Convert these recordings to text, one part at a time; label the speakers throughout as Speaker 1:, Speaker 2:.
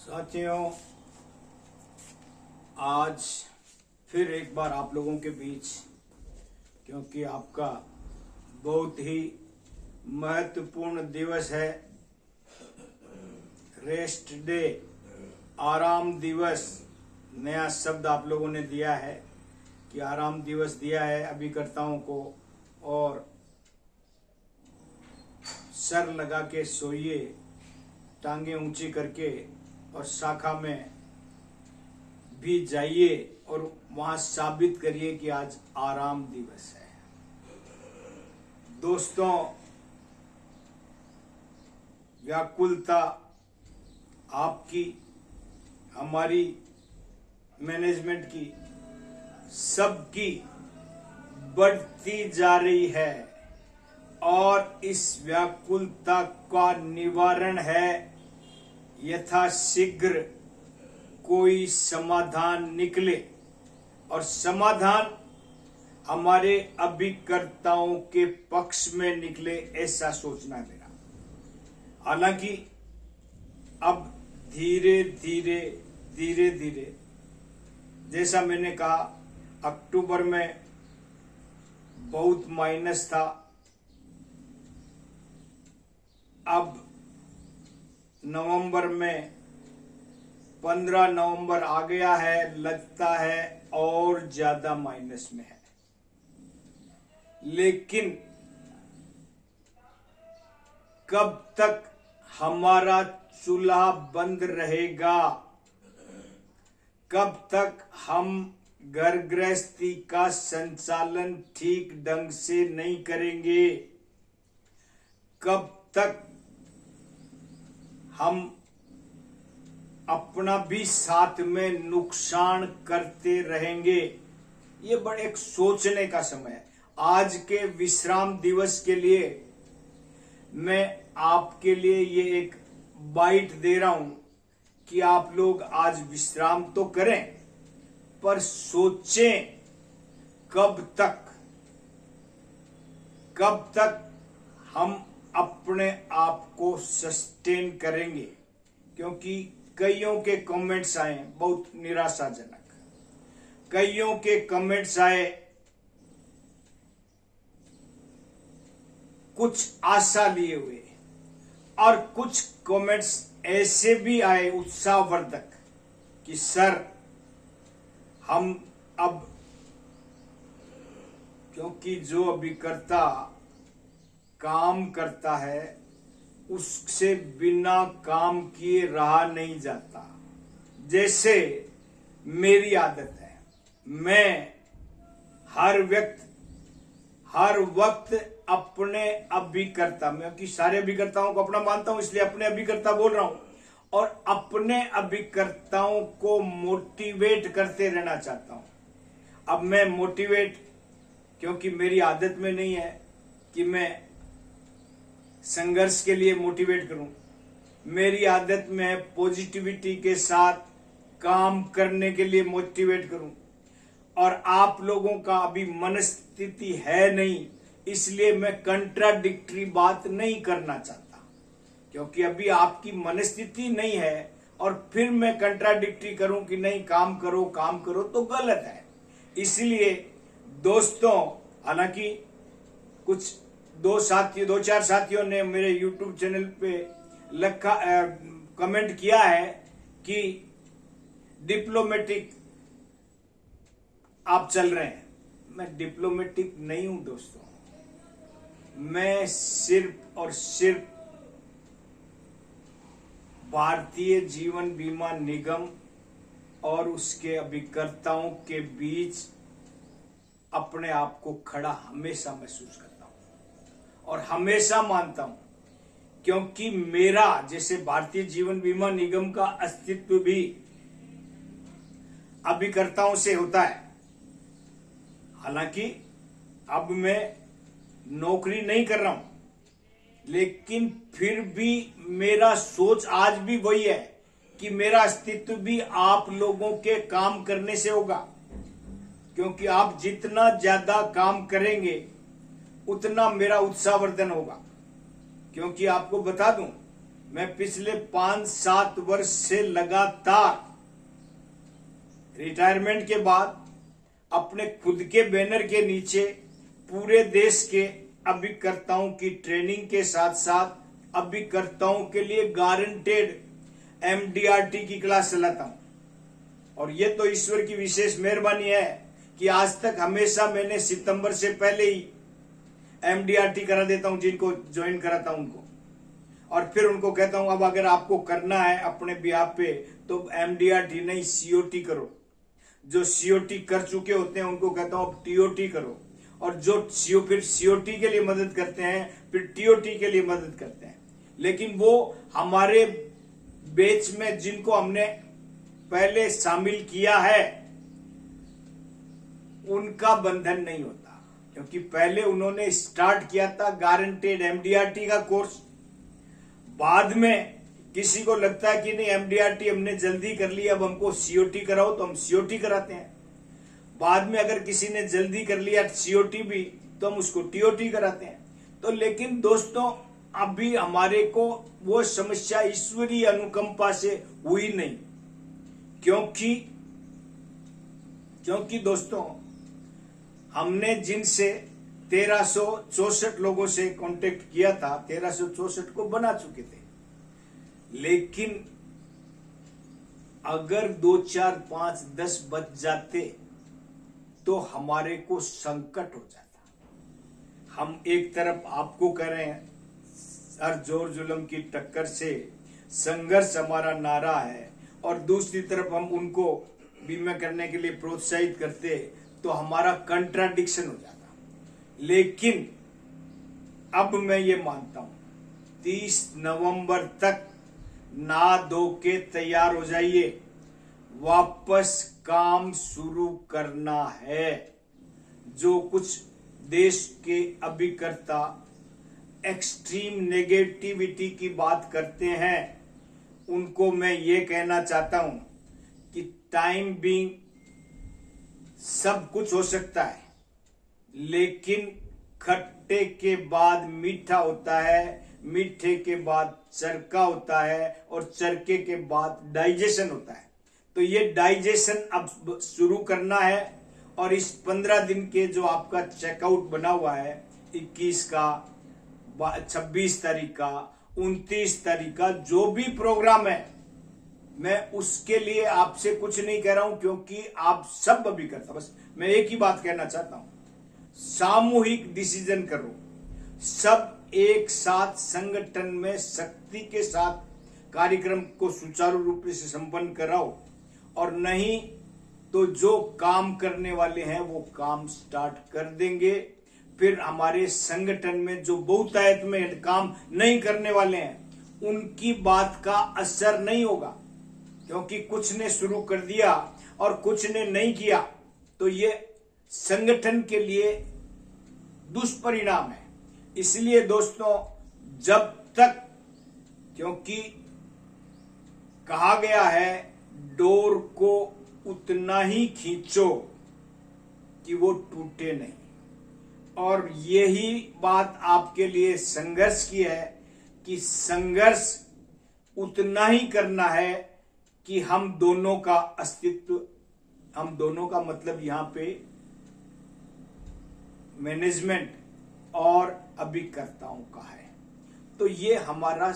Speaker 1: साथियों, आज फिर एक बार आप लोगों के बीच, क्योंकि आपका बहुत ही महत्वपूर्ण दिवस है, रेस्ट डे, आराम दिवस। नया शब्द आप लोगों ने दिया है कि आराम दिवस दिया है अभिकर्ताओं को, और सर लगा के सोइए, टांगे ऊंची करके, और शाखा में भी जाइए और वहां साबित करिए कि आज आराम दिवस है। दोस्तों, व्याकुलता आपकी, हमारी, मैनेजमेंट की, सबकी बढ़ती जा रही है, और इस व्याकुलता का निवारण है यथाशीघ्र कोई समाधान निकले, और समाधान हमारे अभिकर्ताओं के पक्ष में निकले, ऐसा सोचना है मेरा। हालांकि अब धीरे धीरे जैसा मैंने कहा, अक्टूबर में बहुत माइनस था, अब नवंबर में 15 नवंबर आ गया है, लगता है और ज्यादा माइनस में है। लेकिन कब तक हमारा चूल्हा बंद रहेगा, कब तक हम घर गृहस्थी का संचालन ठीक ढंग से नहीं करेंगे, कब तक हम अपना भी साथ में नुकसान करते रहेंगे, ये बड़े एक सोचने का समय है। आज के विश्राम दिवस के लिए मैं आपके लिए ये एक बाइट दे रहा हूं कि आप लोग आज विश्राम तो करें, पर सोचें कब तक हम अपने आप को सस्टेन करेंगे। क्योंकि कईयों के कमेंट्स आए बहुत निराशाजनक, कईयों के कमेंट्स आए कुछ आशा लिए हुए, और कुछ कमेंट्स ऐसे भी आए उत्साहवर्धक कि सर हम अब, क्योंकि जो अभिकर्ता काम करता है उससे बिना काम किए रहा नहीं जाता। जैसे मेरी आदत है, मैं हर वक्त अपने अभिकर्ता, मैं कि सारे अभिकर्ताओं को अपना मानता हूं, इसलिए अपने अभिकर्ता बोल रहा हूं, और अपने अभिकर्ताओं को मोटिवेट करते रहना चाहता हूं। अब मैं मोटिवेट, क्योंकि मेरी आदत में नहीं है कि मैं संघर्ष के लिए मोटिवेट करूं, मेरी आदत में है पॉजिटिविटी के साथ काम करने के लिए मोटिवेट करूं। और आप लोगों का अभी मनस्थिति है नहीं, इसलिए मैं कंट्राडिक्टरी बात नहीं करना चाहता, क्योंकि अभी आपकी मनस्थिति नहीं है और फिर मैं कंट्राडिक्टरी करूं कि नहीं काम करो तो गलत है। इसलिए दोस्तों, हालांकि कुछ दो चार साथियों ने मेरे YouTube चैनल पे कमेंट किया है कि डिप्लोमेटिक आप चल रहे हैं। मैं डिप्लोमेटिक नहीं हूं दोस्तों, मैं सिर्फ और सिर्फ भारतीय जीवन बीमा निगम और उसके अभिकर्ताओं के बीच अपने आप को खड़ा हमेशा महसूस करता हूं, और हमेशा मानता हूं, क्योंकि मेरा, जैसे भारतीय जीवन बीमा निगम का अस्तित्व भी अभिकर्ताओं से होता है। हालांकि अब मैं नौकरी नहीं कर रहा हूं, लेकिन फिर भी मेरा सोच आज भी वही है कि मेरा अस्तित्व भी आप लोगों के काम करने से होगा। क्योंकि आप जितना ज्यादा काम करेंगे उतना मेरा उत्साहवर्धन होगा। क्योंकि आपको बता दूं मैं पिछले 5-7 वर्ष से लगातार रिटायरमेंट के बाद अपने खुद के बैनर के नीचे पूरे देश के अभिकर्ताओं की ट्रेनिंग के साथ साथ अभिकर्ताओं के लिए गारंटेड MDRT की क्लास चलाता हूं। और ये तो ईश्वर की विशेष मेहरबानी है कि आज तक हमेशा मैंने सितंबर से पहले ही MDRT करा देता हूं, जिनको ज्वाइन कराता हूं उनको, और फिर उनको कहता हूं अब अगर आपको करना है अपने बिहाफ पे तो MDRT नहीं COT करो। जो COT कर चुके होते हैं उनको कहता हूं अब TOT करो, और जो फिर COT के लिए मदद करते हैं फिर TOT के लिए मदद करते हैं। लेकिन वो हमारे बैच में जिनको हमने पहले शामिल किया है उनका बंधन नहीं होता, क्योंकि पहले उन्होंने स्टार्ट किया था गारंटेड MDRT का कोर्स। बाद में किसी को लगता है कि नहीं MDRT हमने जल्दी कर लिया अब हमको COT कराओ, तो हम COT कराते हैं। बाद में अगर किसी ने जल्दी कर लिया COT भी तो हम उसको TOT कराते हैं। तो लेकिन दोस्तों अभी हमारे को वो समस्या ईश्वरीय अनुकंपा से हुई नहीं, क्योंकि दोस्तों हमने जिनसे 1364 लोगों से कांटेक्ट किया था, 1364 को बना चुके थे। लेकिन अगर 2, 4, 5, 10 बच जाते तो हमारे को संकट हो जाता। हम एक तरफ आपको कह रहे हैं हर जोर जुल्म की टक्कर से संघर्ष हमारा नारा है, और दूसरी तरफ हम उनको बीमा करने के लिए प्रोत्साहित करते तो हमारा कंट्राडिक्शन हो जाता। लेकिन अब मैं ये मानता हूं 30 नवंबर तक नहा धो के तैयार हो जाइए, वापस काम शुरू करना है। जो कुछ देश के अभिकर्ता एक्सट्रीम नेगेटिविटी की बात करते हैं उनको मैं ये कहना चाहता हूं कि टाइम बीइंग सब कुछ हो सकता है, लेकिन खट्टे के बाद मीठा होता है, मीठे के बाद चरका होता है, और चरके के बाद डाइजेशन होता है। तो ये डाइजेशन अब शुरू करना है, और इस 15 दिन के जो आपका चेकआउट बना हुआ है 21 का, 26 तारीख का, 29 तारीख का जो भी प्रोग्राम है, मैं उसके लिए आपसे कुछ नहीं कह रहा हूं, क्योंकि आप सब अभी करता। बस मैं एक ही बात कहना चाहता हूं, सामूहिक डिसीजन करो, सब एक साथ संगठन में शक्ति के साथ कार्यक्रम को सुचारू रूप से संपन्न कराओ, और नहीं तो जो काम करने वाले हैं वो काम स्टार्ट कर देंगे। फिर हमारे संगठन में जो बहुतायत में काम नहीं करने वाले हैं उनकी बात का असर नहीं होगा, क्योंकि कुछ ने शुरू कर दिया और कुछ ने नहीं किया, तो ये संगठन के लिए दुष्परिणाम है। इसलिए दोस्तों जब तक, क्योंकि कहा गया है डोर को उतना ही खींचो कि वो टूटे नहीं, और यही बात आपके लिए संघर्ष की है कि संघर्ष उतना ही करना है कि हम दोनों का अस्तित्व, हम दोनों का मतलब यहां पे मैनेजमेंट और अभिकर्ताओं का है, तो ये हमारा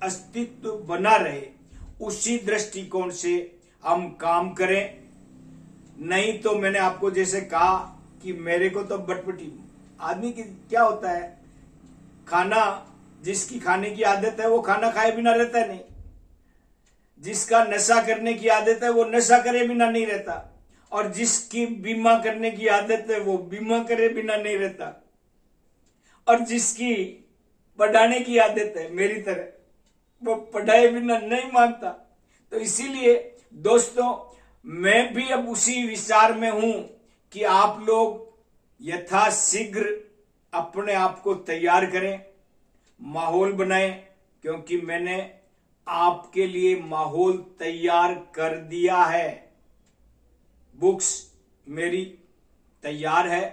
Speaker 1: अस्तित्व बना रहे उसी दृष्टिकोण से हम काम करें। नहीं तो मैंने आपको जैसे कहा कि मेरे को तो बटपटी आदमी की क्या होता है, खाना जिसकी खाने की आदत है वो खाना खाए बिना रहता नहीं, जिसका नशा करने की आदत है वो नशा करे बिना नहीं रहता, और जिसकी बीमा करने की आदत है वो बीमा करे बिना नहीं रहता, और जिसकी पढ़ाने की आदत है मेरी तरह वो पढ़ाए बिना नहीं मानता। तो इसीलिए दोस्तों मैं भी अब उसी विचार में हूं कि आप लोग यथाशीघ्र अपने आप को तैयार करें, माहौल बनाएं, क्योंकि मैंने आपके लिए माहौल तैयार कर दिया है। बुक्स मेरी तैयार है,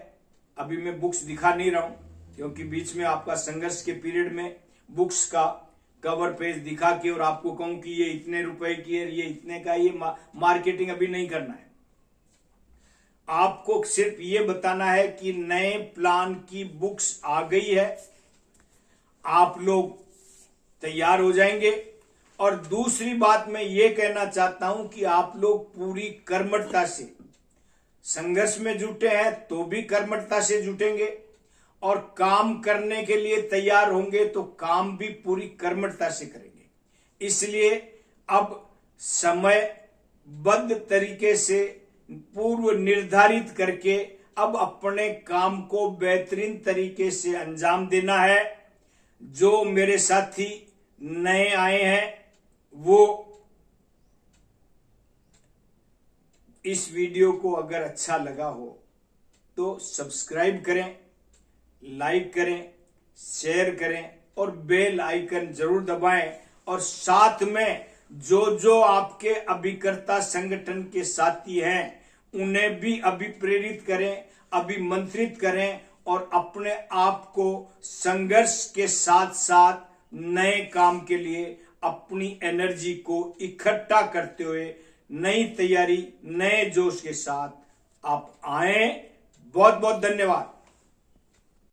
Speaker 1: अभी मैं बुक्स दिखा नहीं रहा हूं क्योंकि बीच में आपका संघर्ष के पीरियड में बुक्स का कवर पेज दिखा के और आपको कहूं कि ये इतने रुपए की है, ये इतने का, ये मार्केटिंग अभी नहीं करना है। आपको सिर्फ ये बताना है कि नए प्लान की बुक्स आ गई है, आप लोग तैयार हो जाएंगे। और दूसरी बात मैं ये कहना चाहता हूं कि आप लोग पूरी कर्मठता से संघर्ष में जुटे हैं तो भी कर्मठता से जुटेंगे, और काम करने के लिए तैयार होंगे तो काम भी पूरी कर्मठता से करेंगे। इसलिए अब समयबद्ध तरीके से पूर्व निर्धारित करके अब अपने काम को बेहतरीन तरीके से अंजाम देना है। जो मेरे साथी नए आए हैं वो इस वीडियो को अगर अच्छा लगा हो तो सब्सक्राइब करें, लाइक करें, शेयर करें और बेल आइकन जरूर दबाएं। और साथ में जो आपके अभिकर्ता संगठन के साथी हैं उन्हें भी अभिप्रेरित करें, अभिमंत्रित करें और अपने आप को संघर्ष के साथ साथ नए काम के लिए अपनी एनर्जी को इकट्ठा करते हुए नई तैयारी, नए जोश के साथ आप आए। बहुत बहुत धन्यवाद।